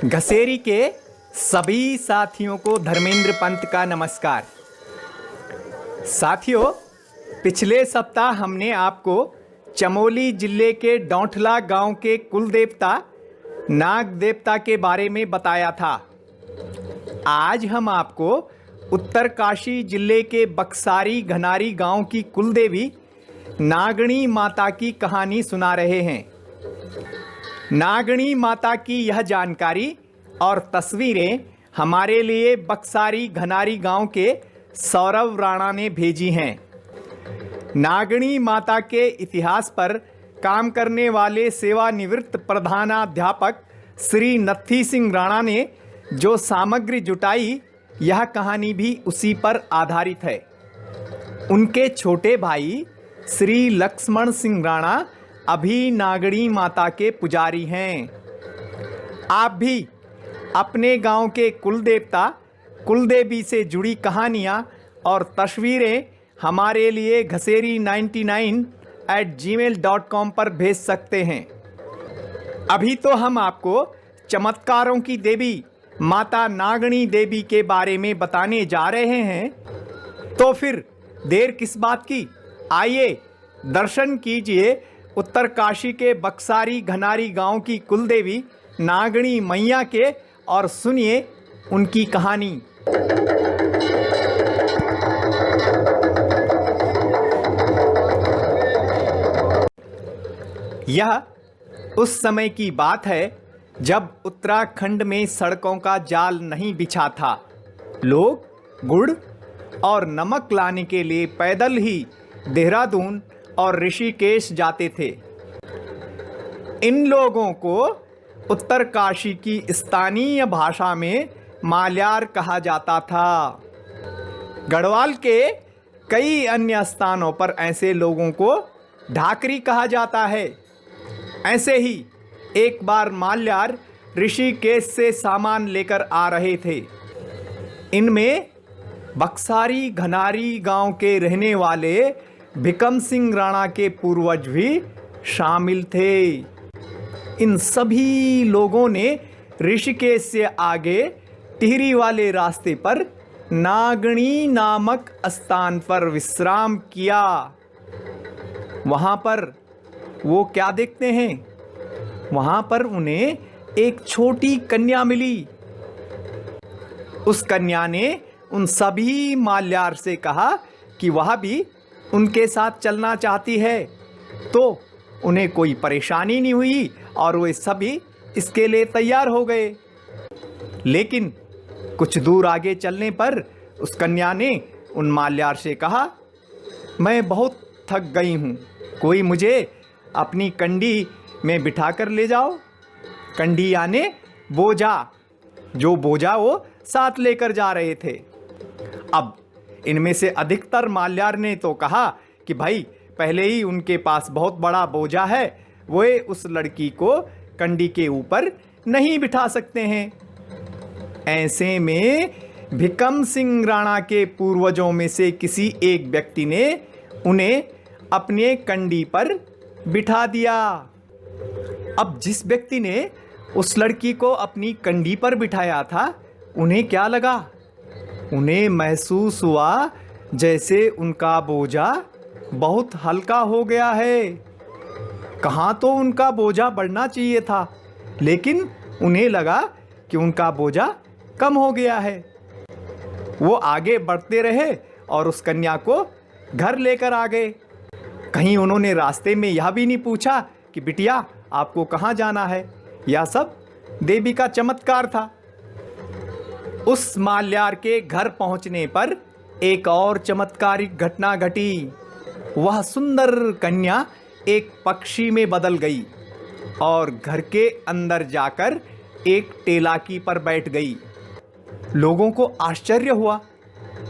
घसेरी के सभी साथियों को धर्मेंद्र पंत का नमस्कार। साथियों, पिछले सप्ताह हमने आपको चमोली जिले के डौंठला गांव के कुल देवता नाग देवता के बारे में बताया था। आज हम आपको उत्तरकाशी जिले के बक्सारी घनारी गांव की कुलदेवी नागणी माता की कहानी सुना रहे हैं। नागणी माता की यह जानकारी और तस्वीरें हमारे लिए बक्सारी घनारी गांव के सौरव राणा ने भेजी हैं। नागणी माता के इतिहास पर काम करने वाले सेवानिवृत्त प्रधानाध्यापक श्री नत्थी सिंह राणा ने जो सामग्री जुटाई, यह कहानी भी उसी पर आधारित है। उनके छोटे भाई श्री लक्ष्मण सिंह राणा अभी नागणी माता के पुजारी हैं। आप भी अपने गांव के कुलदेवता कुलदेवी से जुड़ी कहानियां और तस्वीरें हमारे लिए घसेरी99@gmail.com पर भेज सकते हैं। अभी तो हम आपको चमत्कारों की देवी माता नागणी देवी के बारे में बताने जा रहे हैं, तो फिर देर किस बात की, आइए दर्शन कीजिए उत्तरकाशी के बक्सारी घनारी गांव की कुलदेवी नागणी मैया के और सुनिए उनकी कहानी। यह उस समय की बात है जब उत्तराखंड में सड़कों का जाल नहीं बिछा था। लोग गुड़ और नमक लाने के लिए पैदल ही देहरादून और ऋषिकेश जाते थे। इन लोगों को उत्तरकाशी की स्थानीय भाषा में माल्यार कहा जाता था। गढ़वाल के कई अन्य स्थानों पर ऐसे लोगों को ढाकरी कहा जाता है। ऐसे ही एक बार माल्यार ऋषिकेश से सामान लेकर आ रहे थे। इनमें बक्सारी घनारी गांव के रहने वाले भिकम सिंह राणा के पूर्वज भी शामिल थे। इन सभी लोगों ने ऋषिकेश से आगे टिहरी वाले रास्ते पर नागणी नामक स्थान पर विश्राम किया। वहां पर वो क्या देखते हैं, वहां पर उन्हें एक छोटी कन्या मिली। उस कन्या ने उन सभी माल्यार से कहा कि वह भी उनके साथ चलना चाहती है, तो उन्हें कोई परेशानी नहीं हुई और वे सभी इसके लिए तैयार हो गए। लेकिन कुछ दूर आगे चलने पर उस कन्या ने उन माल्यार से कहा, मैं बहुत थक गई हूँ, कोई मुझे अपनी कंडी में बिठा कर ले जाओ। कंडी यानी बोझा, जो बोझा वो साथ लेकर जा रहे थे। अब इनमें से अधिकतर माल्यार ने तो कहा कि भाई पहले ही उनके पास बहुत बड़ा बोझा है, वे उस लड़की को कंडी के ऊपर नहीं बिठा सकते हैं। ऐसे में भिकम सिंह राणा के पूर्वजों में से किसी एक व्यक्ति ने उन्हें अपने कंडी पर बिठा दिया। अब जिस व्यक्ति ने उस लड़की को अपनी कंडी पर बिठाया था, उन्हें क्या लगा? उन्हें महसूस हुआ जैसे उनका बोझा बहुत हल्का हो गया है। कहाँ तो उनका बोझा बढ़ना चाहिए था, लेकिन उन्हें लगा कि उनका बोझा कम हो गया है। वो आगे बढ़ते रहे और उस कन्या को घर लेकर आ गए। कहीं उन्होंने रास्ते में यह भी नहीं पूछा कि बिटिया आपको कहाँ जाना है। यह सब देवी का चमत्कार था। उस माल्यार के घर पहुंचने पर एक और चमत्कारिक घटना घटी। वह सुंदर कन्या एक पक्षी में बदल गई और घर के अंदर जाकर एक टेलाकी पर बैठ गई। लोगों को आश्चर्य हुआ।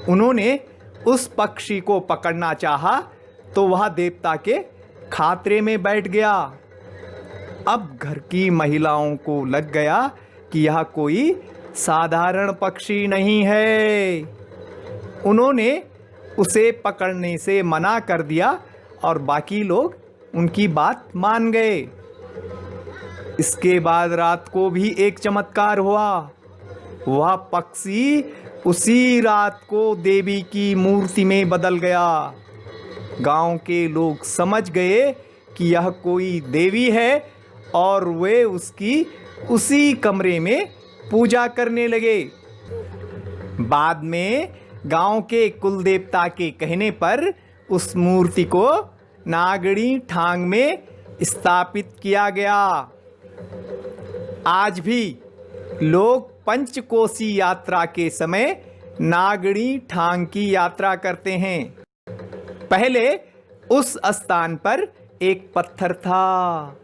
उन्होंने उस पक्षी को पकड़ना चाहा तो वह देवता के खातरे में बैठ गया। अब घर की महिलाओं को लग गया कि यह कोई साधारण पक्षी नहीं है। उन्होंने उसे पकड़ने से मना कर दिया और बाकी लोग उनकी बात मान गए। इसके बाद रात को भी एक चमत्कार हुआ। वह पक्षी उसी रात को देवी की मूर्ति में बदल गया। गांव के लोग समझ गए कि यह कोई देवी है और वे उसकी उसी कमरे में पूजा करने लगे। बाद में गांव के कुल देवता के कहने पर उस मूर्ति को नागणी ठांग में स्थापित किया गया। आज भी लोग पंचकोसी यात्रा के समय नागणी ठांग की यात्रा करते हैं। पहले उस स्थान पर एक पत्थर था।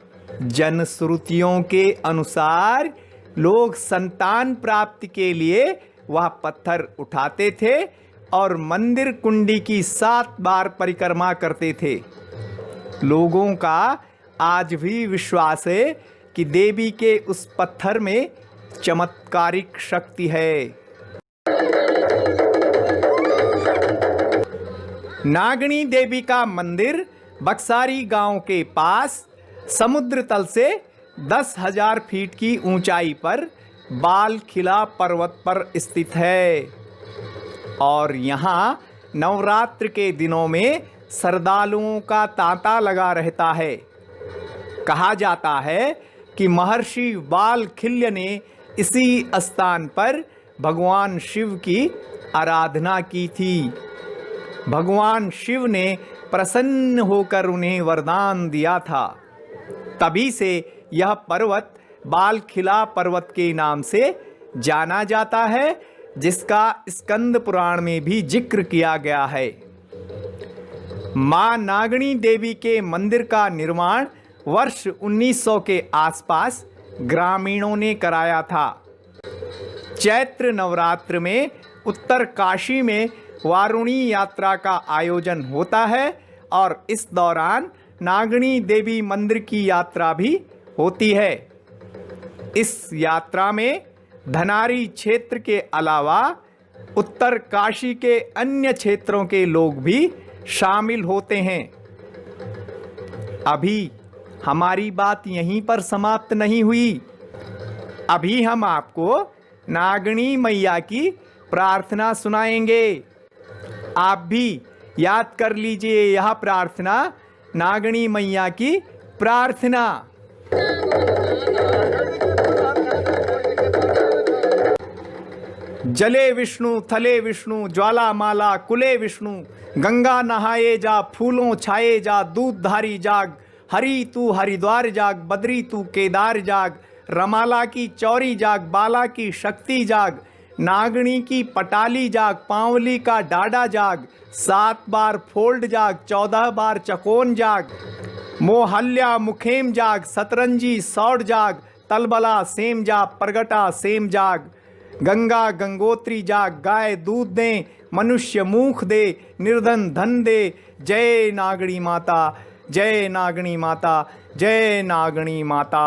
जनश्रुतियों के अनुसार लोग संतान प्राप्ति के लिए वह पत्थर उठाते थे और मंदिर कुंडी की 7 बार परिक्रमा करते थे। लोगों का आज भी विश्वास है कि देवी के उस पत्थर में चमत्कारिक शक्ति है। नागणी देवी का मंदिर बक्सारी गांव के पास समुद्र तल से 10,000 फीट की ऊंचाई पर बालखिला पर्वत पर स्थित है और यहाँ नवरात्र के दिनों में श्रद्धालुओं का तांता लगा रहता है। कहा जाता है कि महर्षि बालखिल्य ने इसी स्थान पर भगवान शिव की आराधना की थी। भगवान शिव ने प्रसन्न होकर उन्हें वरदान दिया था। तभी से यह पर्वत बालखिला पर्वत के नाम से जाना जाता है, जिसका स्कंद पुराण में भी जिक्र किया गया है। मां नागणी देवी के मंदिर का निर्माण वर्ष 1900 के आसपास ग्रामीणों ने कराया था। चैत्र नवरात्र में उत्तर काशी में वारुणी यात्रा का आयोजन होता है और इस दौरान नागणी देवी मंदिर की यात्रा भी होती है। इस यात्रा में धनारी क्षेत्र के अलावा उत्तर काशी के अन्य क्षेत्रों के लोग भी शामिल होते हैं। अभी हमारी बात यहीं पर समाप्त नहीं हुई। अभी हम आपको नागणी मैया की प्रार्थना सुनाएंगे। आप भी याद कर लीजिए यह प्रार्थना, नागणी मैया की प्रार्थना। जले विष्णु थले विष्णु ज्वाला माला कुले विष्णु, गंगा नहाए जा फूलों छाए जा, दूध धारी जाग, हरि तू हरिद्वार जाग, बद्री तू केदार जाग, रमाला की चौरी जाग, बाला की शक्ति जाग, नागणी की पटाली जाग, पांवली का डाडा जाग, 7 बार फोल्ड जाग, 14 बार चकोन जाग, मोहल्या मुखेम जाग, सतरंजी सौड़ जाग, तलबला सेम जाग, परगटा सेम जाग, गंगा गंगोत्री जाग, गाय दूध दे, मनुष्य मुख दे, निर्धन धन दे। जय नागणी माता, जय नागणी माता, जय नागणी माता।